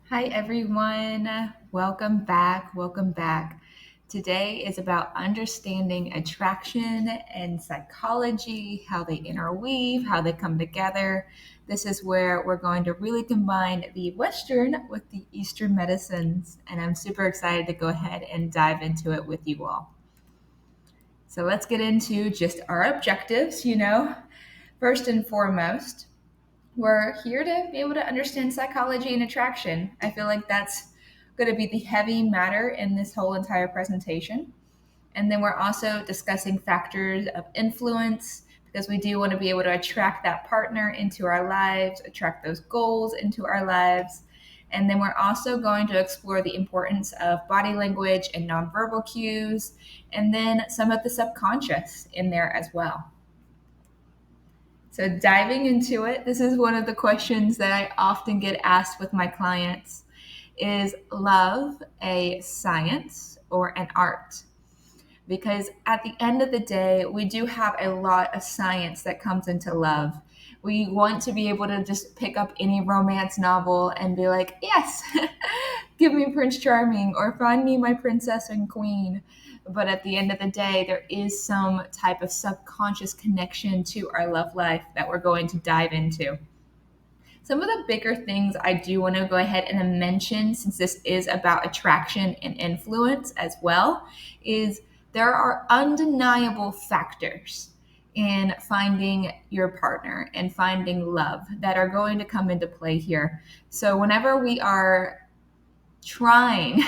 Hi, everyone. Welcome back. Welcome back. Today is about understanding attraction and psychology, how they interweave, how they come together. This is where we're going to really combine the Western with the Eastern medicines, and I'm super excited to go ahead and dive into it with you all. So let's get into just our objectives. First and foremost, we're here to be able to understand psychology and attraction. I feel like that's going to be the heavy matter in this whole entire presentation. And then we're also discussing factors of influence because we do want to be able to attract that partner into our lives, attract those goals into our lives. And then we're also going to explore the importance of body language and nonverbal cues, and then some of the subconscious in there as well. So, diving into it, this is one of the questions that I often get asked with my clients. Is love a science or an art? Because at the end of the day, we do have a lot of science that comes into love. We want to be able to just pick up any romance novel and be like, yes, give me Prince Charming or find me my princess and queen. But at the end of the day, there is some type of subconscious connection to our love life that we're going to dive into. Some of the bigger things I do want to go ahead and mention, since this is about attraction and influence as well, is there are undeniable factors in finding your partner and finding love that are going to come into play here. So, whenever we are trying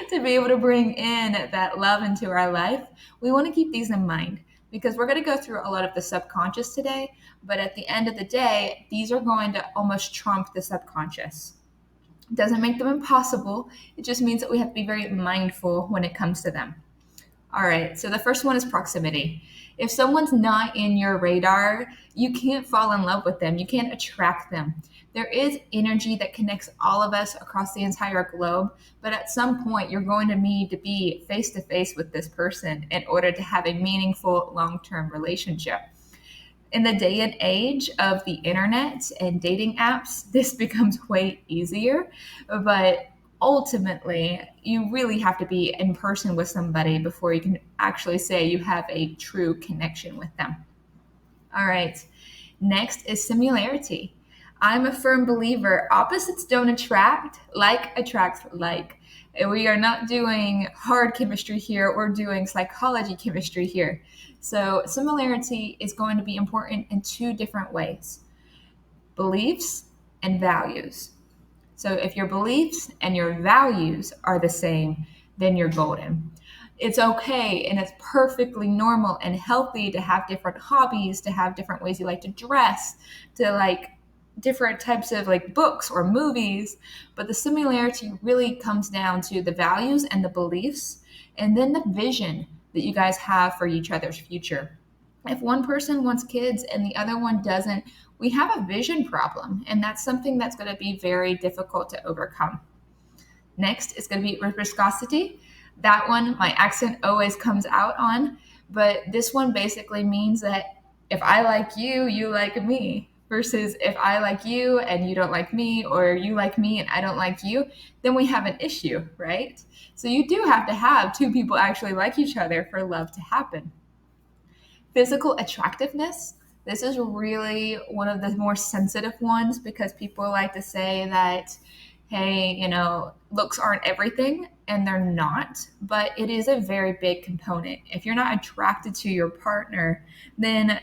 to be able to bring in that love into our life, we want to keep these in mind because we're going to go through a lot of the subconscious today. But at the end of the day, these are going to almost trump the subconscious. It doesn't make them impossible. It just means that we have to be very mindful when it comes to them. All right, so the first one is proximity. If someone's not in your radar, you can't fall in love with them. You can't attract them. There is energy that connects all of us across the entire globe, but at some point, you're going to need to be face to face with this person in order to have a meaningful long term relationship. In the day and age of the internet and dating apps, this becomes way easier, but ultimately, you really have to be in person with somebody before you can actually say you have a true connection with them. All right. Next is similarity. I'm a firm believer opposites don't attract, like attracts like. We are not doing hard chemistry here, we're doing psychology chemistry here. So, similarity is going to be important in two different ways: beliefs and values. So if your beliefs and your values are the same, then you're golden. It's okay and it's perfectly normal and healthy to have different hobbies, to have different ways you like to dress, to like different types of like books or movies. But the similarity really comes down to the values and the beliefs, and then the vision that you guys have for each other's future. If one person wants kids and the other one doesn't, we have a vision problem, and that's something that's going to be very difficult to overcome. Next is going to be reciprocity. That one, my accent always comes out on, but this one basically means that if I like you, you like me, versus if I like you and you don't like me, or you like me and I don't like you, then we have an issue, right? So you do have to have two people actually like each other for love to happen. Physical attractiveness. This is really one of the more sensitive ones because people like to say that, hey, looks aren't everything, and they're not, but it is a very big component. If you're not attracted to your partner, then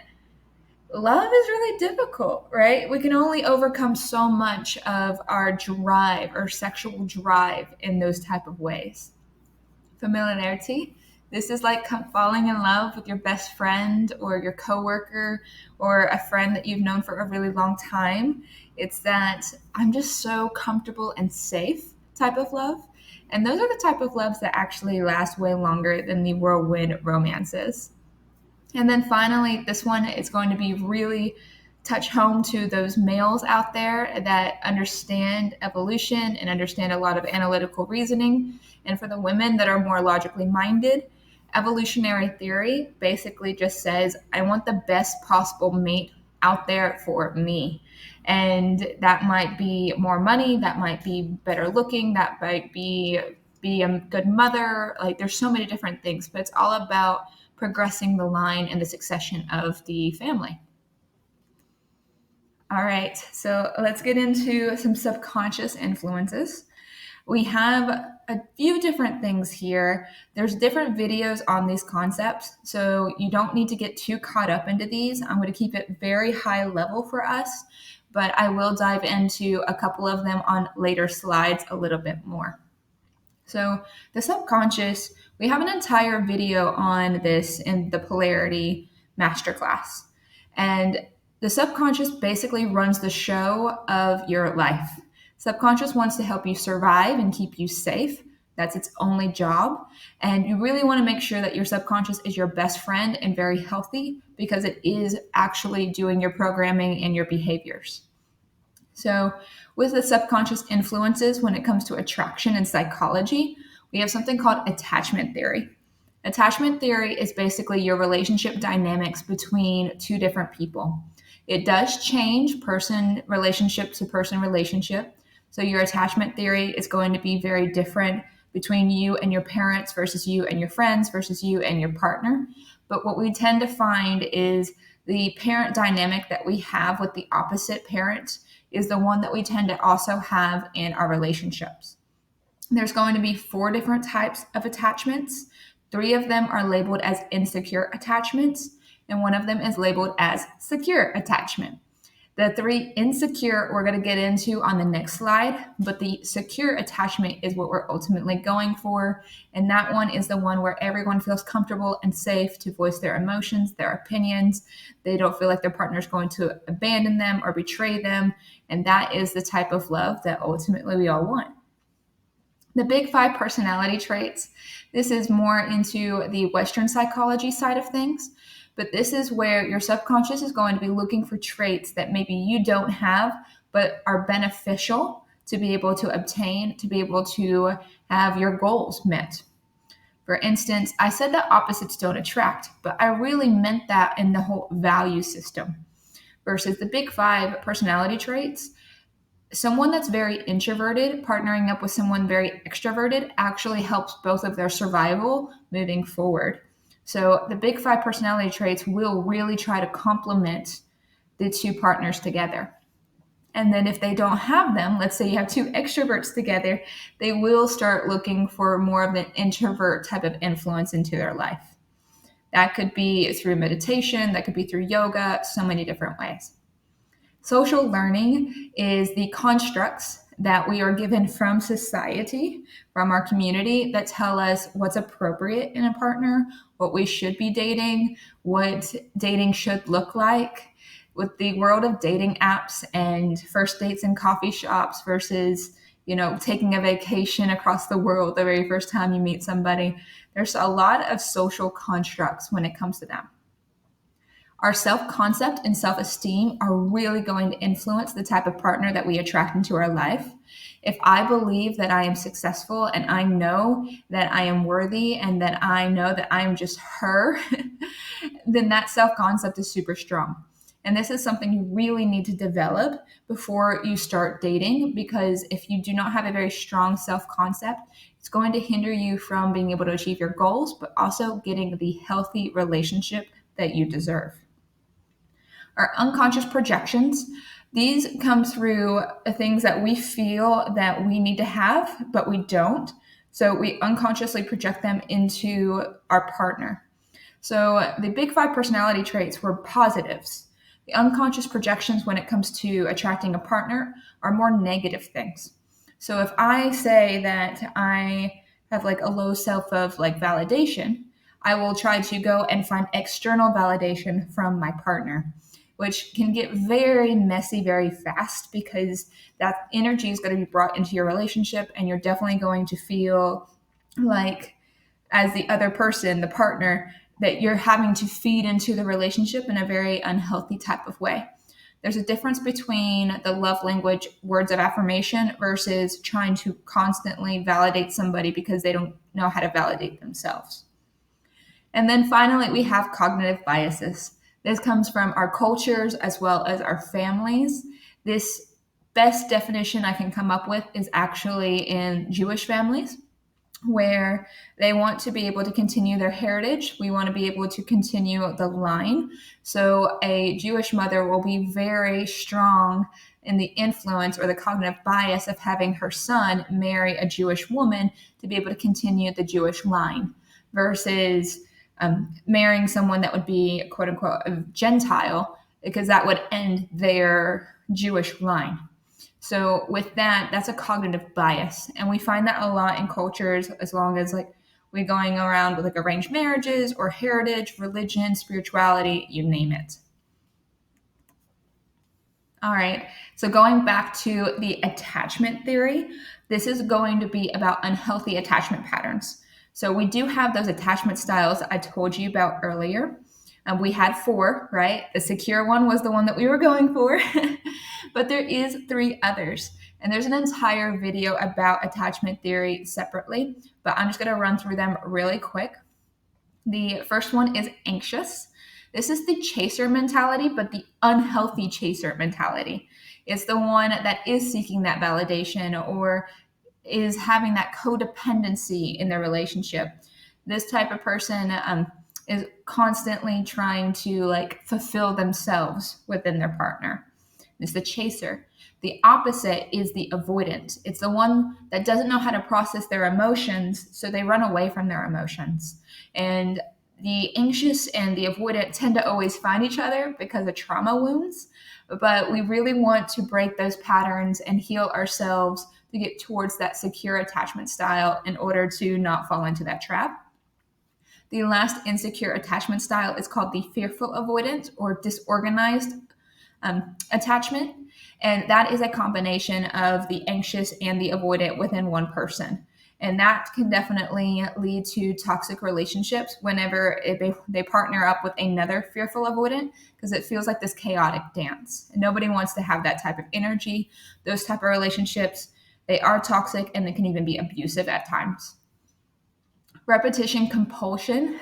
love is really difficult, right? We can only overcome so much of our drive or sexual drive in those type of ways. Familiarity. This is like falling in love with your best friend or your coworker or a friend that you've known for a really long time. It's that I'm just so comfortable and safe type of love. And those are the type of loves that actually last way longer than the whirlwind romances. And then finally, this one is going to be really touch home to those males out there that understand evolution and understand a lot of analytical reasoning. And for the women that are more logically minded, evolutionary theory basically just says, I want the best possible mate out there for me. And that might be more money, that might be better looking, that might be a good mother. Like there's so many different things, but it's all about progressing the line and the succession of the family. All right, so let's get into some subconscious influences. We have a few different things here. There's different videos on these concepts, so you don't need to get too caught up into these. I'm going to keep it very high level for us, but I will dive into a couple of them on later slides a little bit more. So the subconscious, we have an entire video on this in the polarity masterclass. And the subconscious basically runs the show of your life. Subconscious wants to help you survive and keep you safe. That's its only job. And you really want to make sure that your subconscious is your best friend and very healthy, because it is actually doing your programming and your behaviors. So, with the subconscious influences, when it comes to attraction and psychology, we have something called attachment theory. Attachment theory is basically your relationship dynamics between two different people. It does change person relationship to person relationship. So, your attachment theory is going to be very different between you and your parents versus you and your friends versus you and your partner. But what we tend to find is the parent dynamic that we have with the opposite parent is the one that we tend to also have in our relationships. There's going to be 4 different types of attachments. 3 of them are labeled as insecure attachments, and 1 of them is labeled as secure attachment. The 3 insecure we're going to get into on the next slide, but the secure attachment is what we're ultimately going for. And that one is the one where everyone feels comfortable and safe to voice their emotions, their opinions. They don't feel like their partner is going to abandon them or betray them. And that is the type of love that ultimately we all want. The big 5 personality traits, this is more into the Western psychology side of things. But this is where your subconscious is going to be looking for traits that maybe you don't have, but are beneficial to be able to obtain, to be able to have your goals met. For instance, I said that opposites don't attract, but I really meant that in the whole value system. Versus the big 5 personality traits, someone that's very introverted partnering up with someone very extroverted actually helps both of their survival moving forward. So the big 5 personality traits will really try to complement the 2 partners together. And then if they don't have them, let's say you have 2 extroverts together, they will start looking for more of an introvert type of influence into their life. That could be through meditation, that could be through yoga, so many different ways. Social learning is the constructs that we are given from society, from our community, that tell us what's appropriate in a partner, what we should be dating, what dating should look like. With the world of dating apps and first dates in coffee shops versus, taking a vacation across the world the very first time you meet somebody, there's a lot of social constructs when it comes to them. Our self-concept and self-esteem are really going to influence the type of partner that we attract into our life. If I believe that I am successful and I know that I am worthy and that I know that I am just her, then that self-concept is super strong. And this is something you really need to develop before you start dating, because if you do not have a very strong self-concept, it's going to hinder you from being able to achieve your goals, but also getting the healthy relationship that you deserve. Our unconscious projections, these come through things that we feel that we need to have, but we don't. So we unconsciously project them into our partner. So the big 5 personality traits were positives. The unconscious projections when it comes to attracting a partner are more negative things. So if I say that I have like a low self of like validation, I will try to go and find external validation from my partner, which can get very messy very fast, because that energy is going to be brought into your relationship and you're definitely going to feel like, as the other person, the partner, that you're having to feed into the relationship in a very unhealthy type of way. There's a difference between the love language words of affirmation versus trying to constantly validate somebody because they don't know how to validate themselves. And then finally, we have cognitive biases. This comes from our cultures as well as our families. This best definition I can come up with is actually in Jewish families, where they want to be able to continue their heritage. We want to be able to continue the line. So a Jewish mother will be very strong in the influence or the cognitive bias of having her son marry a Jewish woman to be able to continue the Jewish line versus marrying someone that would be, quote unquote, a Gentile, because that would end their Jewish line. So with that, that's a cognitive bias. And we find that a lot in cultures, as long as like we're going around with like arranged marriages or heritage, religion, spirituality, you name it. All right. So going back to the attachment theory, this is going to be about unhealthy attachment patterns. So we do have those attachment styles I told you about earlier. We had 4, right? The secure one was the one that we were going for, but there is 3 others. And there's an entire video about attachment theory separately, but I'm just going to run through them really quick. The first one is anxious. This is the chaser mentality, but the unhealthy chaser mentality. It's the one that is seeking that validation or is having that codependency in their relationship. This type of person is constantly trying to like fulfill themselves within their partner. It's the chaser. The opposite is the avoidant. It's the one that doesn't know how to process their emotions, so they run away from their emotions. And the anxious and the avoidant tend to always find each other because of trauma wounds, but we really want to break those patterns and heal ourselves to get towards that secure attachment style in order to not fall into that trap. The last insecure attachment style is called the fearful avoidant or disorganized attachment. And that is a combination of the anxious and the avoidant within one person. And that can definitely lead to toxic relationships whenever they partner up with another fearful avoidant, because it feels like this chaotic dance. And nobody wants to have that type of energy. Those type of relationships, they are toxic and they can even be abusive at times. Repetition compulsion.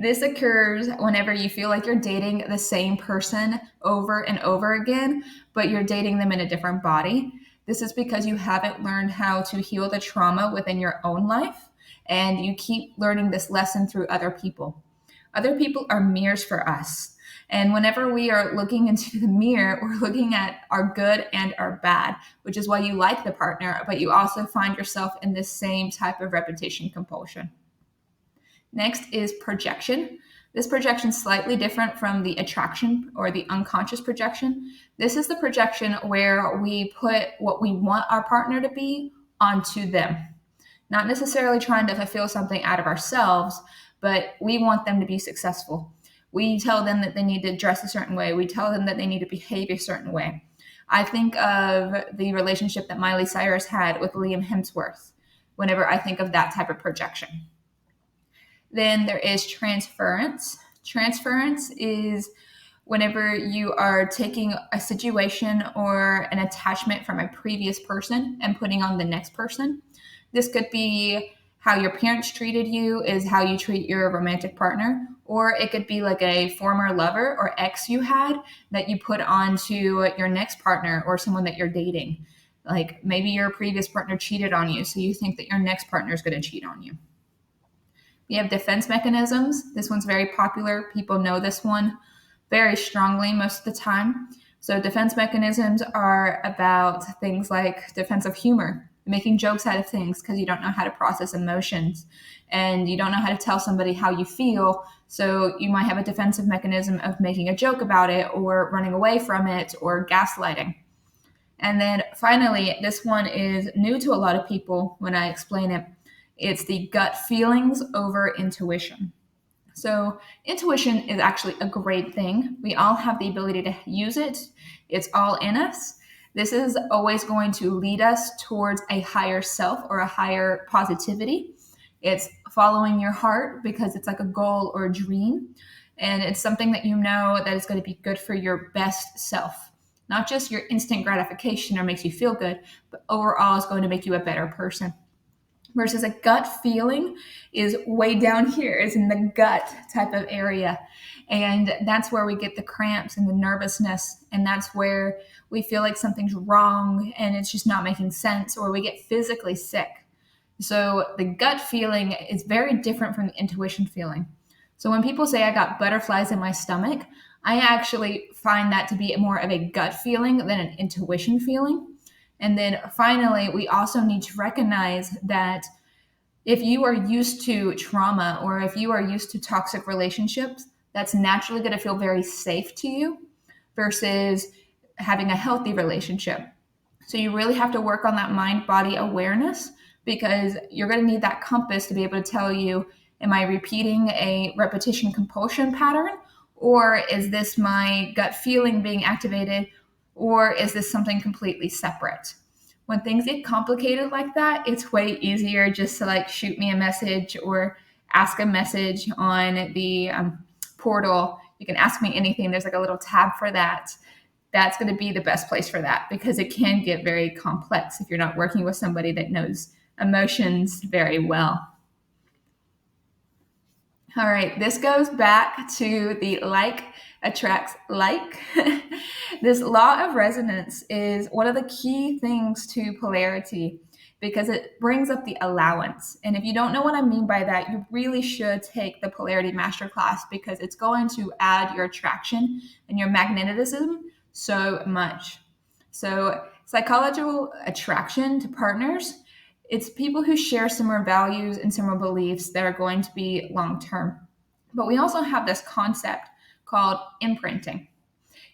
This occurs whenever you feel like you're dating the same person over and over again, but you're dating them in a different body. This is because you haven't learned how to heal the trauma within your own life, and you keep learning this lesson through other people. Other people are mirrors for us. And whenever we are looking into the mirror, we're looking at our good and our bad, which is why you like the partner, but you also find yourself in this same type of repetition compulsion. Next is projection. This projection is slightly different from the attraction or the unconscious projection. This is the projection where we put what we want our partner to be onto them. Not necessarily trying to fulfill something out of ourselves, but we want them to be successful. We tell them that they need to dress a certain way. We tell them that they need to behave a certain way. I think of the relationship that Miley Cyrus had with Liam Hemsworth whenever I think of that type of projection. Then there is transference. Transference is whenever you are taking a situation or an attachment from a previous person and putting on the next person. This could be how your parents treated you is how you treat your romantic partner, or it could be like a former lover or ex you had that you put onto your next partner or someone that you're dating. Like maybe your previous partner cheated on you, so you think that your next partner is going to cheat on you. We have defense mechanisms. This one's very popular. People know this one very strongly most of the time. So defense mechanisms are about things like defensive humor, making jokes out of things because you don't know how to process emotions and you don't know how to tell somebody how you feel. So you might have a defensive mechanism of making a joke about it or running away from it or gaslighting. And then finally, this one is new to a lot of people when I explain it. It's the gut feelings over intuition. So intuition is actually a great thing. We all have the ability to use it. It's all in us. This is always going to lead us towards a higher self or a higher positivity. It's following your heart because it's like a goal or a dream. And it's something that you know that is going to be good for your best self. Not just your instant gratification or makes you feel good, but overall is going to make you a better person. versus a gut feeling is way down here, is in the gut type of area. And that's where we get the cramps and the nervousness. And that's where we feel like something's wrong and it's just not making sense, or we get physically sick. So the gut feeling is very different from the intuition feeling. So when people say I got butterflies in my stomach, I actually find that to be more of a gut feeling than an intuition feeling. And then finally, we also need to recognize that if you are used to trauma or if you are used to toxic relationships, that's naturally going to feel very safe to you versus having a healthy relationship. So you really have to work on that mind body awareness, because you're going to need that compass to be able to tell you, am I repeating a repetition compulsion pattern? Or is this my gut feeling being activated? Or is this something completely separate? When things get complicated like that, it's way easier just to like shoot me a message or ask a message on the portal. You can ask me anything. There's like a little tab for that. That's going to be the best place for that, because it can get very complex if you're not working with somebody that knows emotions very well. All right, this goes back to the like attracts like. This law of resonance is one of the key things to polarity, because it brings up the allowance. And if you don't know what I mean by that, you really should take the polarity masterclass, because it's going to add your attraction and your magnetism so much. So psychological attraction to partners, it's people who share similar values and similar beliefs that are going to be long term. But we also have this concept called imprinting.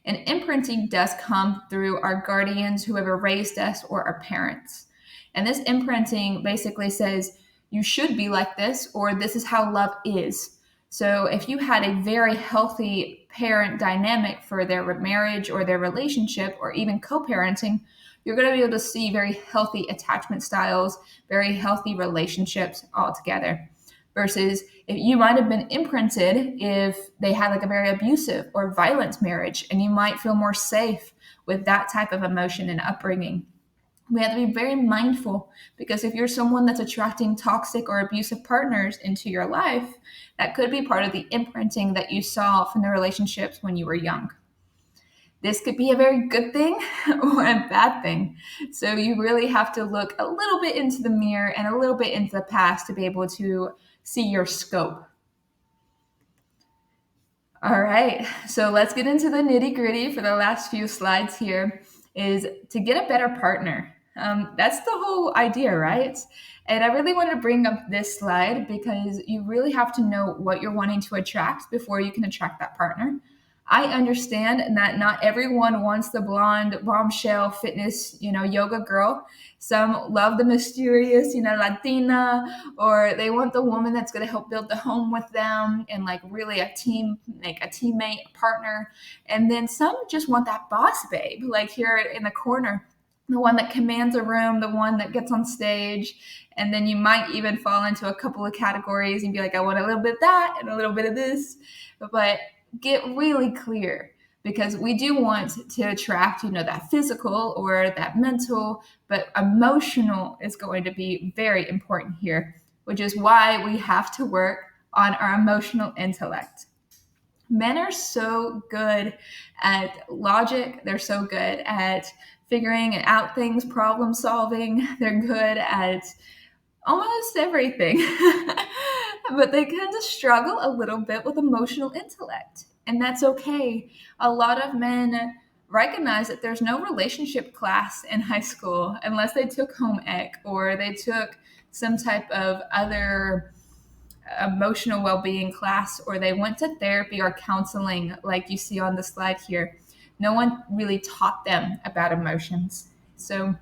And imprinting does come through our guardians, whoever raised us, or our parents. And this imprinting basically says, you should be like this, or this is how love is. So if you had a very healthy parent dynamic for their marriage or their relationship, or even co-parenting, you're going to be able to see very healthy attachment styles, very healthy relationships altogether. Versus if you might have been imprinted if they had like a very abusive or violent marriage, and you might feel more safe with that type of emotion and upbringing. We have to be very mindful, because if you're someone that's attracting toxic or abusive partners into your life, that could be part of the imprinting that you saw from the relationships when you were young. This could be a very good thing or a bad thing. So you really have to look a little bit into the mirror and a little bit into the past to be able to see your scope. All right, so let's get into the nitty gritty for the last few slides here, is to get a better partner. That's the whole idea, right? And I really wanted to bring up this slide because you really have to know what you're wanting to attract before you can attract that partner. I understand that not everyone wants the blonde bombshell fitness, yoga girl. Some love the mysterious, Latina, or they want the woman that's going to help build the home with them and like really a team, like a teammate, a partner. And then some just want that boss babe, like here in the corner, the one that commands a room, the one that gets on stage. And then you might even fall into a couple of categories and be like, I want a little bit of that and a little bit of this. But get really clear, because we do want to attract, that physical or that mental, but emotional is going to be very important here, which is why we have to work on our emotional intellect. Men are so good at logic. They're so good at figuring out things, problem solving. They're good at almost everything. But they kind of struggle a little bit with emotional intellect. And that's okay. A lot of men recognize that there's no relationship class in high school unless they took home ec or they took some type of other emotional well-being class, or they went to therapy or counseling like you see on the slide here. No one really taught them about emotions. So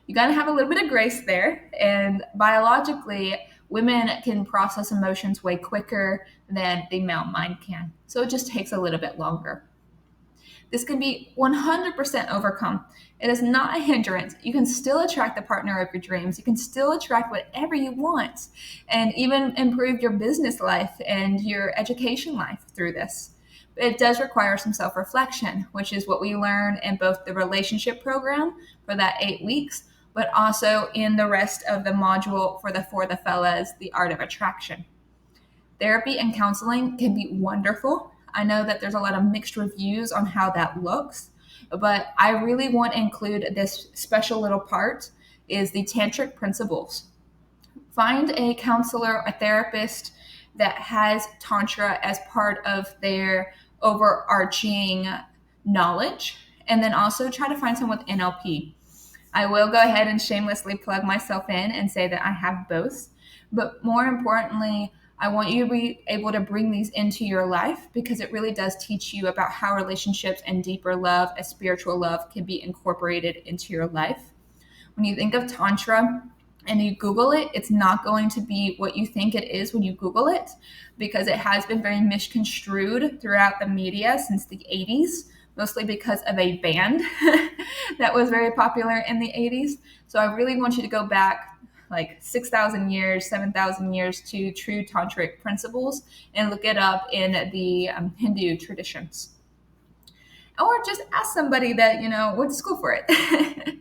you got to have a little bit of grace there. And biologically, women can process emotions way quicker than the male mind can. So it just takes a little bit longer. This can be 100% overcome. It is not a hindrance. You can still attract the partner of your dreams. You can still attract whatever you want, and even improve your business life and your education life through this. It does require some self-reflection, which is what we learn in both the relationship program for that 8 weeks, but also in the rest of the module for the fellas, the art of attraction. Therapy and counseling can be wonderful. I know that there's a lot of mixed reviews on how that looks, but I really want to include this special little part is the tantric principles. Find a counselor, a therapist that has tantra as part of their overarching knowledge, and then also try to find someone with NLP. I will go ahead and shamelessly plug myself in and say that I have both. But more importantly, I want you to be able to bring these into your life because it really does teach you about how relationships and deeper love, a spiritual love, can be incorporated into your life. When you think of Tantra and you Google it, it's not going to be what you think it is when you Google it because it has been very misconstrued throughout the media since the 80s, mostly because of a band that was very popular in the 80s. So I really want you to go back like 6,000 years, 7,000 years to true tantric principles and look it up in the Hindu traditions. Or just ask somebody that, went to school for it.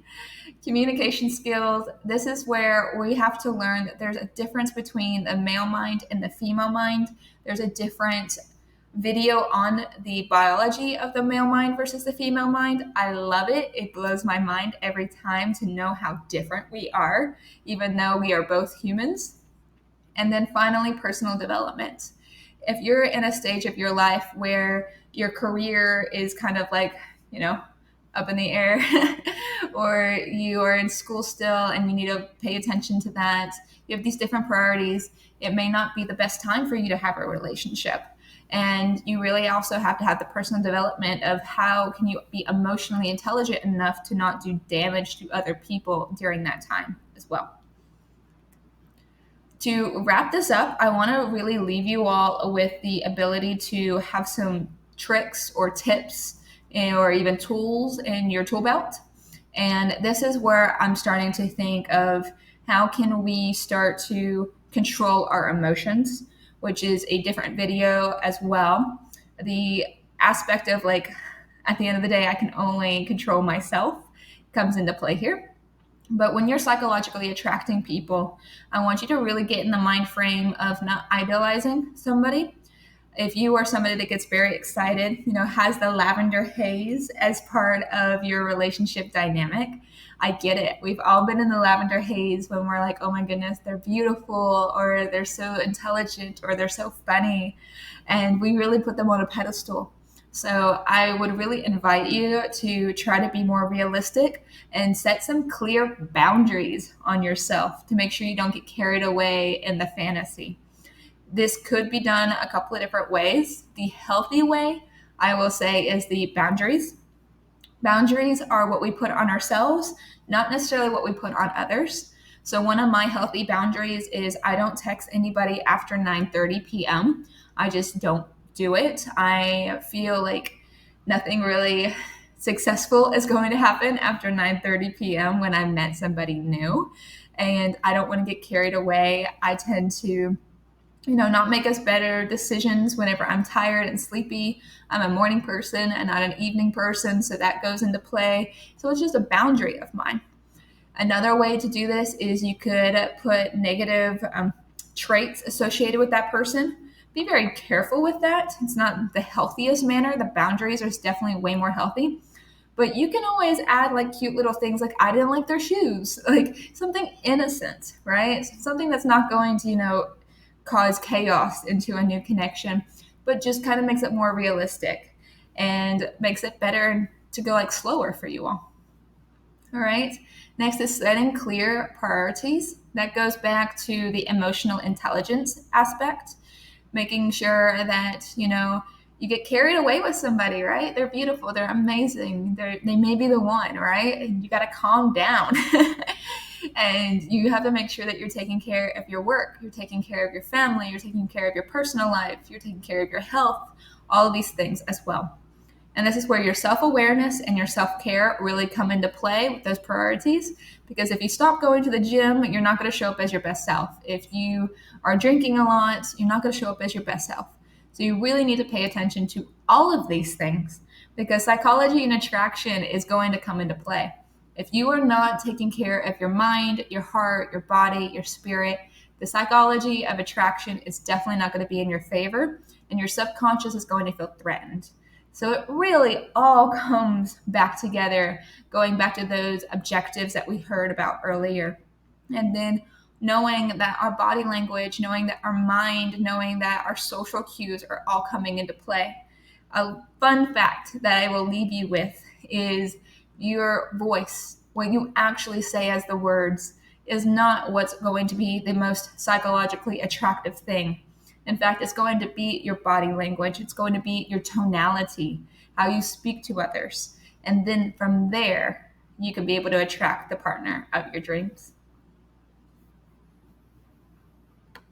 Communication skills. This is where we have to learn that there's a difference between the male mind and the female mind. There's a different video on the biology of the male mind versus the female mind. I love it. It blows my mind every time to know how different we are, even though we are both humans. And then finally, personal development. If you're in a stage of your life where your career is kind of like, up in the air, or you are in school still and you need to pay attention to that, you have these different priorities, it may not be the best time for you to have a relationship. And you really also have to have the personal development of how can you be emotionally intelligent enough to not do damage to other people during that time as well. To wrap this up, I want to really leave you all with the ability to have some tricks or tips or even tools in your tool belt. And this is where I'm starting to think of how can we start to control our emotions, which is a different video as well. The aspect of like, at the end of the day, I can only control myself comes into play here. But when you're psychologically attracting people, I want you to really get in the mind frame of not idolizing somebody. If you are somebody that gets very excited, has the lavender haze as part of your relationship dynamic, I get it. We've all been in the lavender haze when we're like, oh my goodness, they're beautiful, or they're so intelligent, or they're so funny. And we really put them on a pedestal. So I would really invite you to try to be more realistic and set some clear boundaries on yourself to make sure you don't get carried away in the fantasy. This could be done a couple of different ways. The healthy way, I will say, is the boundaries. Boundaries are what we put on ourselves, not necessarily what we put on others. So one of my healthy boundaries is I don't text anybody after 9:30 p.m. I just don't do it. I feel like nothing really successful is going to happen after 9:30 p.m. when I met somebody new, and I don't want to get carried away. I tend to not make us better decisions whenever I'm tired and sleepy. I'm a morning person and not an evening person, so that goes into play. So it's just a boundary of mine. Another way to do this is you could put negative traits associated with that person. Be very careful with that. It's not the healthiest manner. The boundaries are definitely way more healthy. But you can always add like cute little things like I didn't like their shoes, like something innocent, right? Something that's not going to, cause chaos into a new connection, but just kind of makes it more realistic and makes it better to go like slower for you all. All right. Next is setting clear priorities. That goes back to the emotional intelligence aspect, making sure that, you get carried away with somebody, right? They're beautiful. They're amazing. They may be the one, right? And you got to calm down. And you have to make sure that you're taking care of your work, you're taking care of your family, you're taking care of your personal life, you're taking care of your health, all of these things as well. And this is where your self-awareness and your self-care really come into play with those priorities. Because if you stop going to the gym, you're not going to show up as your best self. If you are drinking a lot, you're not going to show up as your best self. So you really need to pay attention to all of these things because psychology and attraction is going to come into play. If you are not taking care of your mind, your heart, your body, your spirit, the psychology of attraction is definitely not going to be in your favor, and your subconscious is going to feel threatened. So it really all comes back together, going back to those objectives that we heard about earlier. And then knowing that our body language, knowing that our mind, knowing that our social cues are all coming into play. A fun fact that I will leave you with is your voice, what you actually say as the words, is not what's going to be the most psychologically attractive thing. In fact, it's going to be your body language, it's going to be your tonality, how you speak to others. And then from there, you can be able to attract the partner of your dreams.